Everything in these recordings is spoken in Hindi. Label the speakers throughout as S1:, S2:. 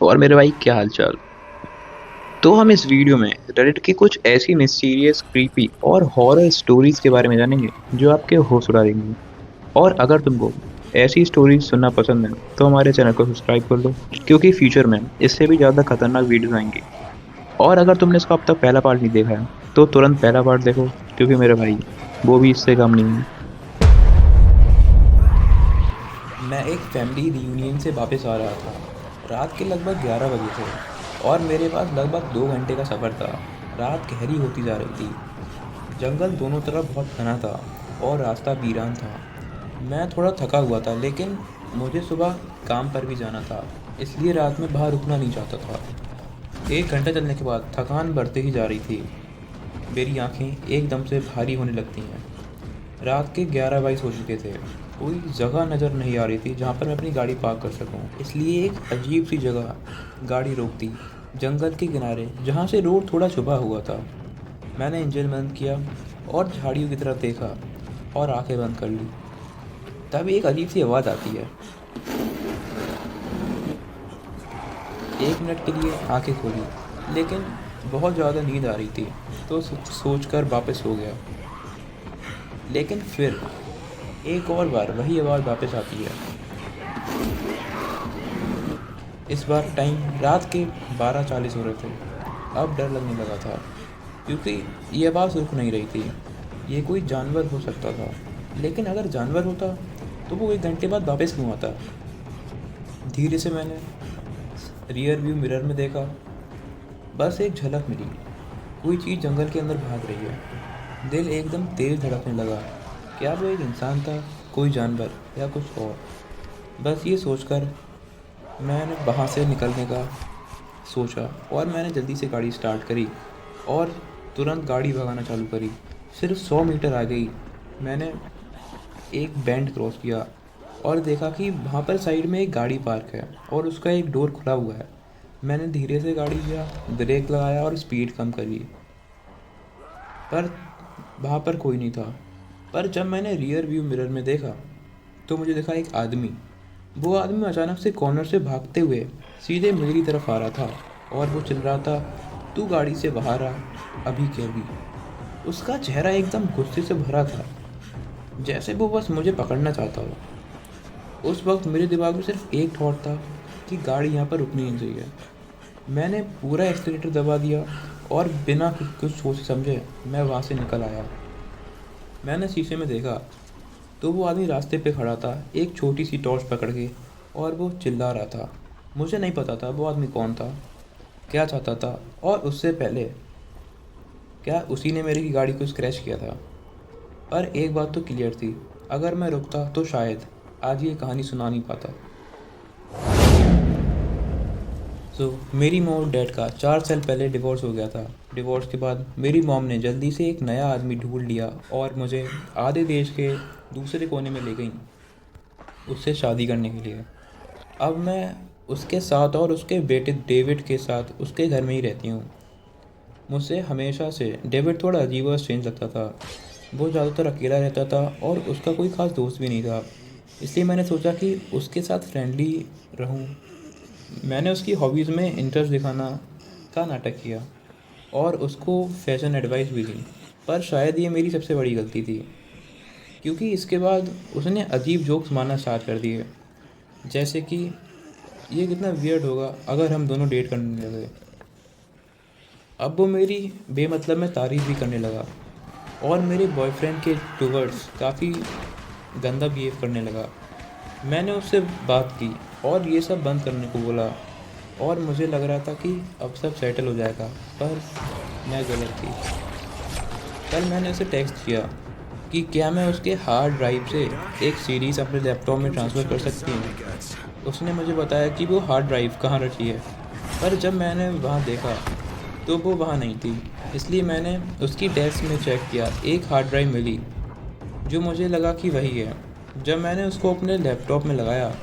S1: और मेरे भाई क्या हाल चाल। तो हम इस वीडियो में रेडिट की कुछ ऐसी मिस्टीरियस क्रीपी और हॉरर स्टोरीज के बारे में जानेंगे जो आपके होश उड़ा देंगी। और अगर तुमको ऐसी स्टोरीज सुनना पसंद है तो हमारे चैनल को सब्सक्राइब कर लो, क्योंकि फ्यूचर में इससे भी ज़्यादा खतरनाक वीडियोस आएंगी। और अगर तुमने इसका अब तक पहला पार्ट नहीं देखा है तो तुरंत पहला पार्ट देखो, क्योंकि मेरे भाई वो भी इससे कम नहीं है।
S2: मैं एक फैमिली रियूनियन से वापस आ रहा था। रात के लगभग 11 बजे थे और मेरे पास लगभग 2 घंटे का सफ़र था। रात गहरी होती जा रही थी। जंगल दोनों तरफ बहुत घना था और रास्ता वीरान था। मैं थोड़ा थका हुआ था, लेकिन मुझे सुबह काम पर भी जाना था, इसलिए रात में बाहर रुकना नहीं चाहता था। 1 घंटा चलने के बाद थकान बढ़ते ही जा रही थी। मेरी आंखें एकदम से भारी होने लगती हैं। रात के 11 22 हो चुके थे। कोई जगह नज़र नहीं आ रही थी जहाँ पर मैं अपनी गाड़ी पार्क कर सकूँ, इसलिए एक अजीब सी जगह गाड़ी रोक दी, जंगल के किनारे जहाँ से रोड थोड़ा छुपा हुआ था। मैंने इंजन बंद किया और झाड़ियों की तरफ देखा और आंखें बंद कर ली। तभी एक अजीब सी आवाज़ आती है। 1 मिनट के लिए आंखें खोली, लेकिन बहुत ज़्यादा नींद आ रही थी, तो सोच कर वापस हो गया। लेकिन फिर एक और बार वही आवाज़ वापस आती है। इस बार टाइम रात के 12:40 हो रहे थे। अब डर लगने लगा था, क्योंकि ये आवाज़ रुक नहीं रही थी। ये कोई जानवर हो सकता था, लेकिन अगर जानवर होता तो वो 1 घंटे बाद वापस क्यों आता। धीरे से मैंने रियर व्यू मिरर में देखा। बस एक झलक मिली। कोई चीज़ जंगल के अंदर भाग रही है। दिल एकदम तेज धड़कने लगा। क्या वो एक इंसान था, कोई जानवर, या कुछ और। बस ये सोचकर मैंने वहाँ से निकलने का सोचा और मैंने जल्दी से गाड़ी स्टार्ट करी और तुरंत गाड़ी भगाना चालू करी। सिर्फ 100 मीटर आ गई, मैंने एक बैंड क्रॉस किया और देखा कि वहाँ पर साइड में एक गाड़ी पार्क है और उसका एक डोर खुला हुआ है। मैंने धीरे से गाड़ी किया, ब्रेक लगाया और स्पीड कम करी, पर वहाँ पर कोई नहीं था। पर जब मैंने रियर व्यू मिरर में देखा तो मुझे दिखा एक आदमी। वो आदमी अचानक से कॉर्नर से भागते हुए सीधे मेरी तरफ आ रहा था और वो चिल्ला रहा था, तू गाड़ी से बाहर आ, अभी के अभी। उसका चेहरा एकदम गुस्से से भरा था, जैसे वो बस मुझे पकड़ना चाहता हो। उस वक्त मेरे दिमाग में सिर्फ एक थॉट था कि गाड़ी यहाँ पर रुकनी नहीं चाहिए। मैंने पूरा एक्सीलेटर दबा दिया और बिना कुछ सोचे समझे मैं वहाँ से निकल आया। मैंने शीशे में देखा तो वो आदमी रास्ते पे खड़ा था, एक छोटी सी टॉर्च पकड़ के, और वो चिल्ला रहा था। मुझे नहीं पता था वो आदमी कौन था, क्या चाहता था, और उससे पहले क्या उसी ने मेरी गाड़ी को स्क्रैच किया था। पर एक बात तो क्लियर थी, अगर मैं रुकता तो शायद आज ये कहानी सुना नहीं पाता। मेरी मॉम और डैड का 4 साल पहले डिवोर्स हो गया था। डिवोर्स के बाद मेरी मॉम ने जल्दी से एक नया आदमी ढूंढ लिया और मुझे आधे देश के दूसरे कोने में ले गई उससे शादी करने के लिए। अब मैं उसके साथ और उसके बेटे डेविड के साथ उसके घर में ही रहती हूँ। मुझसे हमेशा से डेविड थोड़ा अजीब और स्ट्रेंज लगता था। वो ज़्यादातर अकेला रहता था और उसका कोई ख़ास दोस्त भी नहीं था, इसलिए मैंने सोचा कि उसके साथ फ्रेंडली रहूं। मैंने उसकी हॉबीज़ में इंटरेस्ट दिखाना का नाटक किया और उसको फैशन एडवाइस भी दी। पर शायद ये मेरी सबसे बड़ी गलती थी, क्योंकि इसके बाद उसने अजीब जोक्स मारना स्टार्ट कर दिए, जैसे कि ये कितना वियर्ड होगा अगर हम दोनों डेट करने लगे। अब वो मेरी बेमतलब में तारीफ़ भी करने लगा और मेरे बॉयफ्रेंड के टूवर्ड्स काफ़ी गंदा बिहेव करने लगा। मैंने उससे बात की और ये सब बंद करने को बोला और मुझे लग रहा था कि अब सब सेटल हो जाएगा, पर मैं गलत थी। कल मैंने उसे टेक्स्ट किया कि क्या मैं उसके हार्ड ड्राइव से एक सीरीज़ अपने लैपटॉप में ट्रांसफ़र कर सकती हूँ। उसने मुझे बताया कि वो हार्ड ड्राइव कहाँ रखी है, पर जब मैंने वहाँ देखा तो वो वहाँ नहीं थी, इसलिए मैंने उसकी डेस्क में चेक किया। एक हार्ड ड्राइव मिली जो मुझे लगा कि वही है। जब मैंने उसको अपने लैपटॉप में लगाया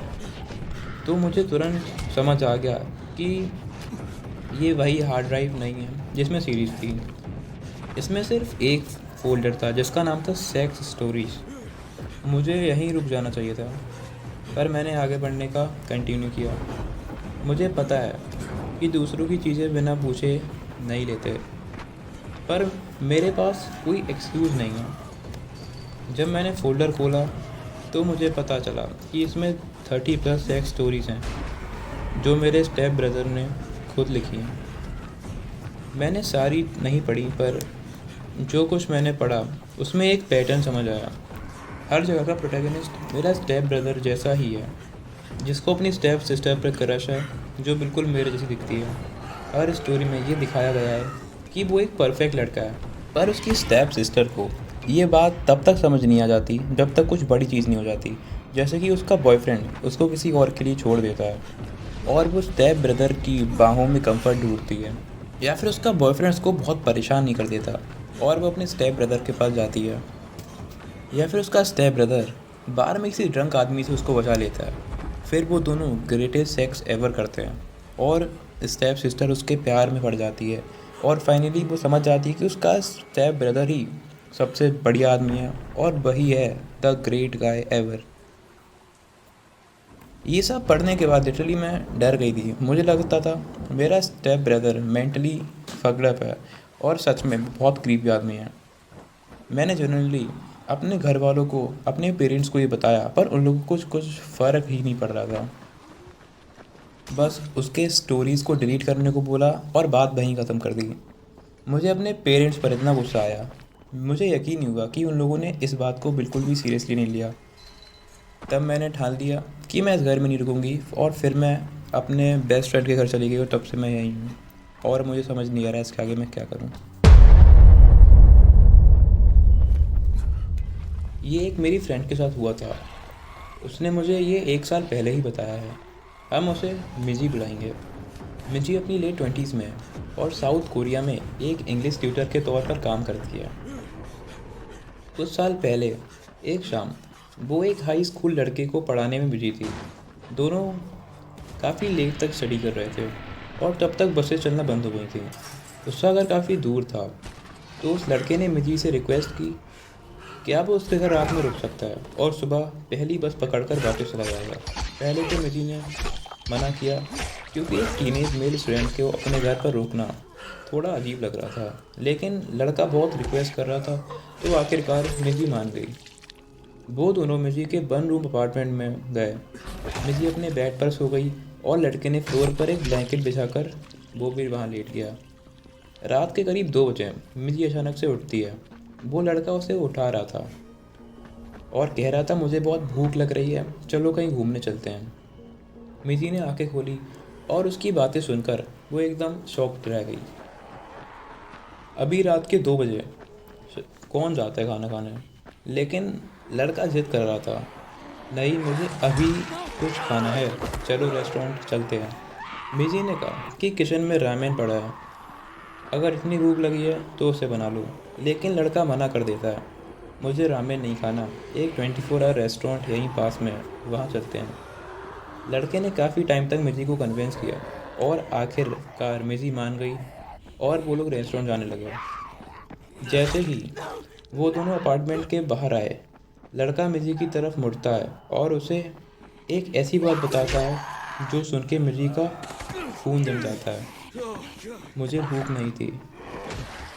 S2: तो मुझे तुरंत समझ आ गया कि ये वही हार्ड ड्राइव नहीं है जिसमें सीरीज़ थी। इसमें सिर्फ एक फ़ोल्डर था जिसका नाम था सेक्स स्टोरीज। मुझे यहीं रुक जाना चाहिए था, पर मैंने आगे बढ़ने का कंटिन्यू किया। मुझे पता है कि दूसरों की चीज़ें बिना पूछे नहीं लेते, पर मेरे पास कोई एक्सक्यूज़ नहीं है। जब मैंने फ़ोल्डर खोला तो मुझे पता चला कि इसमें 30+ सेक्स स्टोरीज़ हैं जो मेरे स्टेप ब्रदर ने खुद लिखी हैं। मैंने सारी नहीं पढ़ी, पर जो कुछ मैंने पढ़ा उसमें एक पैटर्न समझ आया। हर जगह का प्रोटैगनिस्ट मेरा स्टेप ब्रदर जैसा ही है, जिसको अपनी स्टेप सिस्टर पर क्रश है, जो बिल्कुल मेरे जैसी दिखती है। हर स्टोरी में ये दिखाया गया है कि वो एक परफेक्ट लड़का है, पर उसकी स्टेप सिस्टर को ये बात तब तक समझ नहीं आ जाती जब तक कुछ बड़ी चीज़ नहीं हो जाती, जैसे कि उसका बॉयफ्रेंड उसको किसी और के लिए छोड़ देता है और वो स्टेप ब्रदर की बाहों में कंफर्ट ढूंढती है, या फिर उसका बॉयफ्रेंड उसको बहुत परेशान नहीं कर देता और वो अपने स्टेप ब्रदर के पास जाती है, या फिर उसका स्टेप ब्रदर बार में किसी ड्रंक आदमी से उसको बचा लेता है। फिर वो दोनों ग्रेटेस्ट सेक्स एवर करते हैं और स्टेप सिस्टर उसके प्यार में पड़ जाती है और फाइनली वो समझ जाती है कि उसका स्टेप ब्रदर ही सबसे बढ़िया आदमी है और वही है द ग्रेट गाय एवर। ये सब पढ़ने के बाद लिटरली मैं डर गई थी। मुझे लगता था मेरा step brother mentally fucked up है और सच में बहुत क्रीपी आदमी है। मैंने जनरली अपने घर वालों को, अपने पेरेंट्स को ये बताया, पर उन लोगों को कुछ फ़र्क ही नहीं पड़ रहा था। बस उसके स्टोरीज़ को डिलीट करने को बोला और बात वहीं ख़त्म कर दी। मुझे अपने पेरेंट्स पर इतना गुस्सा आया, मुझे यकीन नहीं हुआ कि उन लोगों ने इस बात को बिल्कुल भी सीरियसली नहीं लिया। तब मैंने ठान लिया कि मैं इस घर में नहीं रुकूंगी और फिर मैं अपने बेस्ट फ्रेंड के घर चली गई और तब से मैं यहीं हूँ और मुझे समझ नहीं आ रहा है इसके आगे मैं क्या करूँ। ये एक मेरी फ्रेंड के साथ हुआ था। उसने मुझे ये 1 साल पहले ही बताया है। हम उसे मिजी बुलाएंगे। मिजी अपनी लेट 20s में है और साउथ कोरिया में एक इंग्लिश ट्यूटर के तौर पर काम करती है। कुछ साल पहले एक शाम वो एक हाई स्कूल लड़के को पढ़ाने में बिजी थी। दोनों काफ़ी लेट तक स्टडी कर रहे थे और तब तक बसें चलना बंद हो गई थी। उसका घर काफ़ी दूर था, तो उस लड़के ने मिजी से रिक्वेस्ट की कि अब वो उसके घर रात में रुक सकता है और सुबह पहली बस पकड़कर वापस चला जाएगा। पहले तो मिजी ने मना किया, क्योंकि एक टीनेज मेल स्टूडेंट को अपने घर पर रोकना थोड़ा अजीब लग रहा था, लेकिन लड़का बहुत रिक्वेस्ट कर रहा था तो आखिरकार मिजी मान गई। वो दोनों मिजी के 1 रूम अपार्टमेंट में गए। मिजी अपने बेड पर सो गई और लड़के ने फ्लोर पर एक ब्लैंकेट बिछाकर वो भी वहाँ लेट गया। रात के करीब 2 बजे मिजी अचानक से उठती है। वो लड़का उसे उठा रहा था और कह रहा था, मुझे बहुत भूख लग रही है, चलो कहीं घूमने चलते हैं। मिजी ने आंखें खोली और उसकी बातें सुनकर वो एकदम शॉक्ड रह गई। अभी रात के 2 बजे कौन जाता है खाना खाने, लेकिन लड़का जिद कर रहा था, नहीं मुझे अभी कुछ खाना है, चलो रेस्टोरेंट चलते हैं। मिजी ने कहा कि किचन में रामेन पड़ा है, अगर इतनी भूख लगी है तो उसे बना लो, लेकिन लड़का मना कर देता है, मुझे रामेन नहीं खाना, एक 24 आवर रेस्टोरेंट यहीं पास में है, वहाँ चलते हैं। लड़के ने काफ़ी टाइम तक मिजी को कन्विंस किया और आखिरकार मिजी मान गई और वो लोग रेस्टोरेंट जाने लगे। जैसे ही वो दोनों अपार्टमेंट के बाहर आए, लड़का मिजी की तरफ मुड़ता है और उसे एक ऐसी बात बताता है जो सुन के मिजी का खून जम जाता है। मुझे भूख नहीं थी,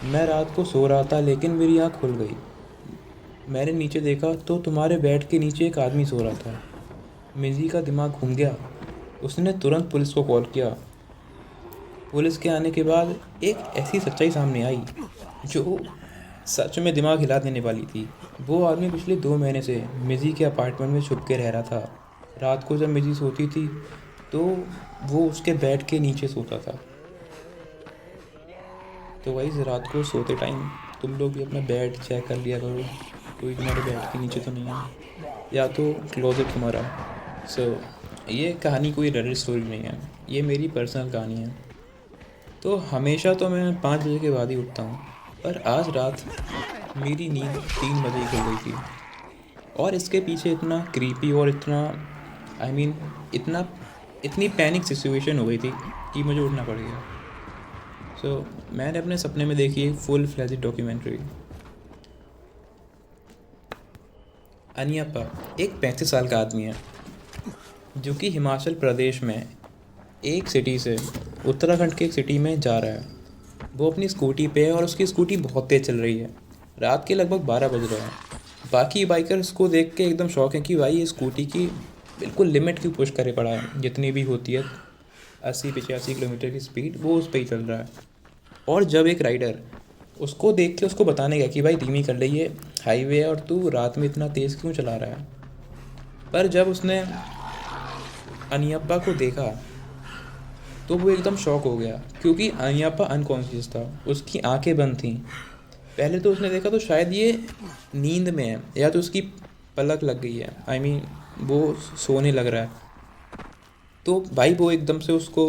S2: मैं रात को सो रहा था, लेकिन मेरी आँख खुल गई। मैंने नीचे देखा तो तुम्हारे बेड के नीचे एक आदमी सो रहा था। मिजी का दिमाग घूम गया। उसने तुरंत पुलिस को कॉल किया। पुलिस के आने के बाद एक ऐसी सच्चाई सामने आई जो सच में दिमाग हिला देने वाली थी। वो आदमी पिछले 2 महीने से मिजी के अपार्टमेंट में छुप के रह रहा था। रात को जब मिजी सोती थी तो वो उसके बेड के नीचे सोता था। तो वही रात को सोते टाइम तुम लोग भी अपना बेड चेक कर लिया करो, कोई तुम्हारे बेड के नीचे तो नहीं है, या तो क्लोजेट तुम्हारा। ये कहानी कोई रेडिट स्टोरी नहीं है, ये मेरी पर्सनल कहानी है। तो हमेशा तो मैं 5 बजे के बाद ही उठता हूँ, पर आज रात मेरी नींद 3 बजे ही खुल गई थी और इसके पीछे इतना क्रीपी और इतना इतना इतनी पैनिक सिचुएशन हो गई थी कि मुझे उठना पड़ गया। मैंने अपने सपने में देखी एक फुल फ्लैजेड डॉक्यूमेंट्री। अनियप्पा एक 35 साल का आदमी है जो कि हिमाचल प्रदेश में एक सिटी से उत्तराखंड के एक सिटी में जा रहा है। वो अपनी स्कूटी पे है और उसकी स्कूटी बहुत तेज़ चल रही है। रात के लगभग 12 बज रहे हैं। बाकी बाइकर्स को देख के एकदम शौक है कि भाई ये स्कूटी की बिल्कुल लिमिट क्यों पुश करे पड़ा है, जितनी भी होती है 80-85 किलोमीटर की स्पीड, वो उस पर ही चल रहा है। और जब एक राइडर उसको देख के उसको बताने गया कि भाई धीमी कर ले, ये हाईवे है और तू रात में इतना तेज़ क्यों चला रहा है। पर जब उसने अनियप्पा को देखा तो वो एकदम शॉक हो गया, क्योंकि अनियप्पा अनकॉन्शियस था, उसकी आंखें बंद थीं। पहले तो उसने देखा तो शायद ये नींद में है या तो उसकी पलक लग गई है, आई मीन वो सोने लग रहा है। तो भाई वो एकदम से उसको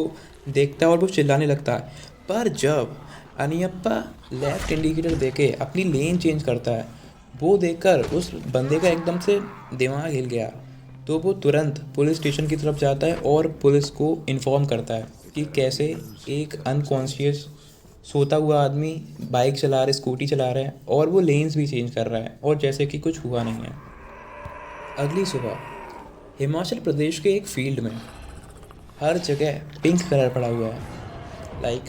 S2: देखता है और वो चिल्लाने लगता है। पर जब अनियप्पा लेफ्ट इंडिकेटर देके अपनी लेन चेंज करता है, वो देखकर उस बंदे का एकदम से दिमाग हिल गया। तो वो तुरंत पुलिस स्टेशन की तरफ जाता है और पुलिस को इन्फॉर्म करता है कि कैसे एक अनकॉन्शियस सोता हुआ आदमी बाइक चला रहा है, स्कूटी चला रहा है और वो लेन्स भी चेंज कर रहा है और जैसे कि कुछ हुआ नहीं है। अगली सुबह हिमाचल प्रदेश के एक फील्ड में हर जगह पिंक कलर पड़ा हुआ है, लाइक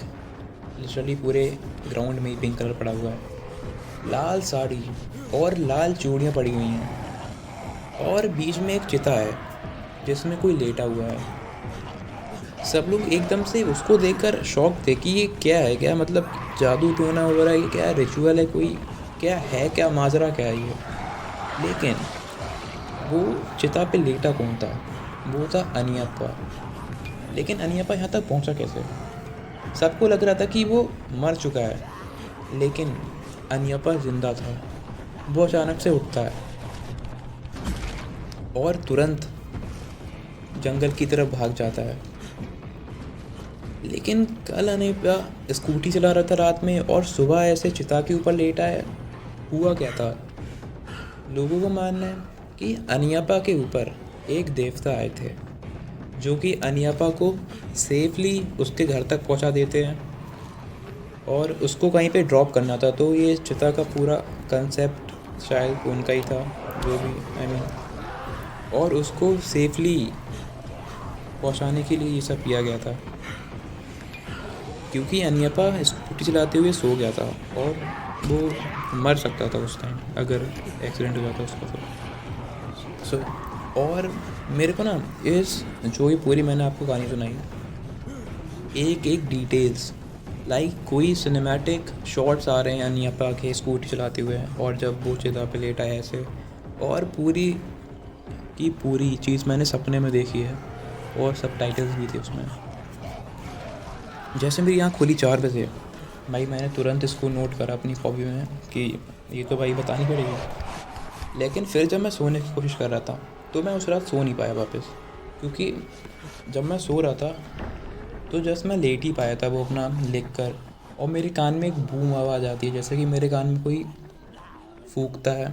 S2: लिटरली पूरे ग्राउंड में ही पिंक कलर पड़ा हुआ है। लाल साड़ी और लाल चूड़ियाँ पड़ी हुई हैं और बीच में एक चिता है जिसमें कोई लेटा हुआ है। सब लोग एकदम से उसको देखकर शॉक थे कि ये क्या है, क्या मतलब जादू टोना हो रहा है, ये क्या रिचुअल है, कोई क्या है, क्या माजरा क्या है ये। लेकिन वो चिता पे लेटा कौन था? वो था अनियप्पा। लेकिन अनियप्पा यहाँ तक पहुँचा कैसे? सबको लग रहा था कि वो मर चुका है, लेकिन अनियप्पा जिंदा था। वो अचानक से उठता है और तुरंत जंगल की तरफ भाग जाता है। लेकिन कल अनियप्पा स्कूटी चला रहा था रात में और सुबह ऐसे चिता के ऊपर लेटा है। हुआ क्या था? लोगों को मानना है कि अनियप्पा के ऊपर एक देवता आए थे जो कि अनियप्पा को सेफली उसके घर तक पहुंचा देते हैं और उसको कहीं पे ड्रॉप करना था। तो ये चिता का पूरा कंसेप्ट शायद उनका ही था, जो भी आई मीन, और उसको सेफली पहुंचाने के लिए ये सब किया गया था, क्योंकि अनियप्पा स्कूटी चलाते हुए सो गया था और वो मर सकता था उस टाइम अगर एक्सीडेंट हो जाता उसका। तो सो और मेरे को ना इस जो ये पूरी मैंने आपको कहानी सुनाई, एक एक डिटेल्स लाइक कोई सिनेमैटिक शॉट्स आ रहे हैं अनियप्पा के स्कूटी चलाते हुए और जब वो चिता पे लेटा है ऐसे, और पूरी की पूरी चीज़ मैंने सपने में देखी है और सबटाइटल्स भी थे उसमें। जैसे मेरी आँख खुली 4 बजे, भाई मैंने तुरंत इसको नोट करा अपनी कॉपी में कि ये तो भाई बतानी पड़ेगी। लेकिन फिर जब मैं सोने की कोशिश कर रहा था तो मैं उस रात सो नहीं पाया वापस, क्योंकि जब मैं सो रहा था तो जस्ट मैं लेट ही पाया था वो अपना लिख कर, और मेरे कान में एक बूम आवाज़ आती है जैसे कि मेरे कान में कोई फूंकता है।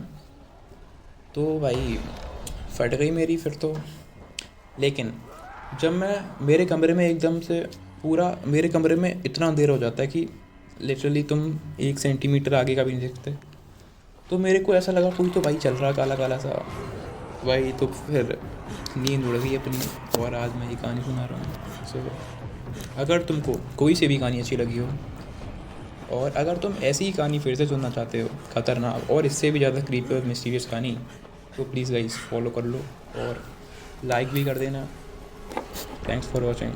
S2: तो भाई फट गई मेरी फिर तो। लेकिन जब मैं मेरे कमरे में एकदम से पूरा मेरे कमरे में इतना अंधेरा हो जाता है कि लिटरली तुम 1 सेंटीमीटर आगे का भी नहीं देखते, तो मेरे को ऐसा लगा कोई तो भाई चल रहा काला काला सा भाई। तो फिर नींद उड़ गई अपनी और आज मैं ये कहानी सुना रहा हूँ। सो अगर तुमको कोई सी भी कहानी अच्छी लगी हो और अगर तुम ऐसी ही कहानी फिर से सुनना चाहते हो, ख़तरनाक और इससे भी ज़्यादा क्रीपी और मिस्टीरियस कहानी, तो प्लीज़ गाइस फॉलो कर लो और लाइक भी कर देना। Thanks for watching.